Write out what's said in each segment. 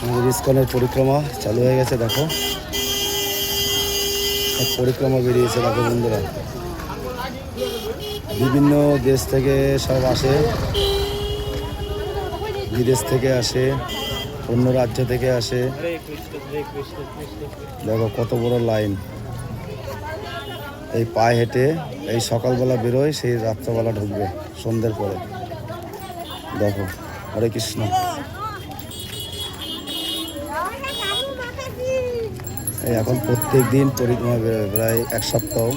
আমাদের ইস্কনের পরিক্রমা চালু হয়ে গেছে। দেখো পরিক্রমা বেরিয়েছে। দেখো বন্ধুরা, বিভিন্ন দেশ থেকে সব আসে, বিদেশ থেকে আসে, অন্য রাজ্য থেকে আসে। দেখো কত বড় লাইন। এই পায়ে হেঁটে এই সকালবেলা বেরোয়, সেই রাত্রবেলা ঢুকবে সন্ধ্যের পরে। দেখো, হরে কৃষ্ণ। এই এখন প্রত্যেক দিন পরিক্রমা বেরোবে, প্রায় এক সপ্তাহ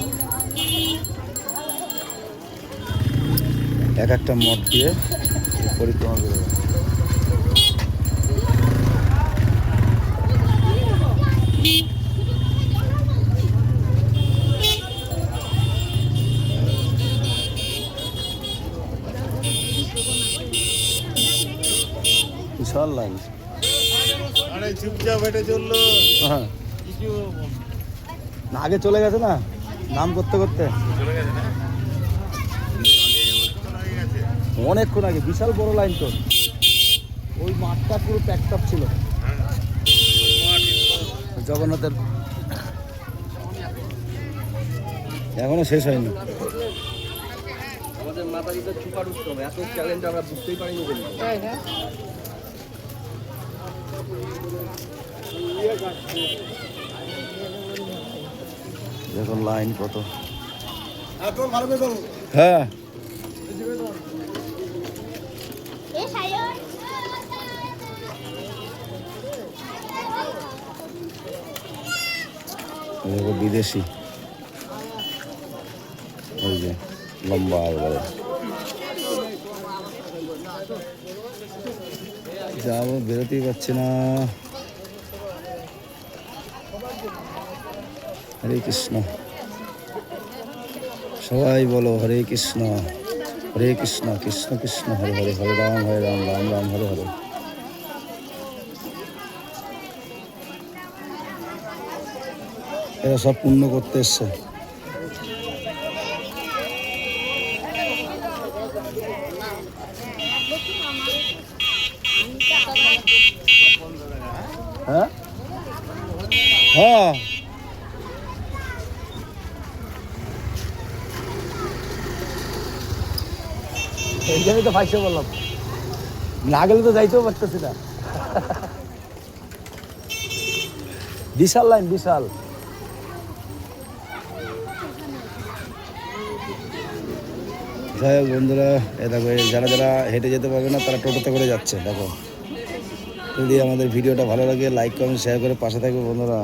এক একটা মঠ দিয়ে পরিক্রমা বেরোবে। বিশাল লাইন। চুপচাপ হেঁটে চললো। হ্যাঁ, না আগে চলে গেছে না, নাম করতে করতে অনেকক্ষণ আগে। বিশাল বড় লাইন তো, ওই মাঠটা পুরো প্যাকটাপ ছিল। জগন্নাথের এখনো শেষ হয়নি। আমাদের মাতারিতে সুপার উৎসব, এত চ্যালেঞ্জ আমরা বুঝতেই পারিনি। দেখুন লাইন কত। হ্যাঁ, দেখো বিদেশি, ওই যে লম্বা একবারে। যাবো, বেরোতেই পারছি না। হরে কৃষ্ণ, সবাই বলো হরে কৃষ্ণ, হরে কৃষ্ণ, কৃষ্ণ কৃষ্ণ হরে হরে, হরে রাম রাম রাম হরে হরে। এরা সব পূর্ণ করতে এসছে। হ্যাঁ হ্যাঁ, এই জন্যই তো ফাইসে বললাম, না গেলে তো যাইতেও পারতেছি না। বিশাল লাইন, বিশাল। যাই হোক বন্ধুরা, এ দেখো যারা যারা হেঁটে যেতে পারবে না তারা টোটোতে করে যাচ্ছে। দেখো, যদি আমাদের ভিডিওটা ভালো লাগে লাইক কমেন্ট শেয়ার করে পাশে থাকবে বন্ধুরা।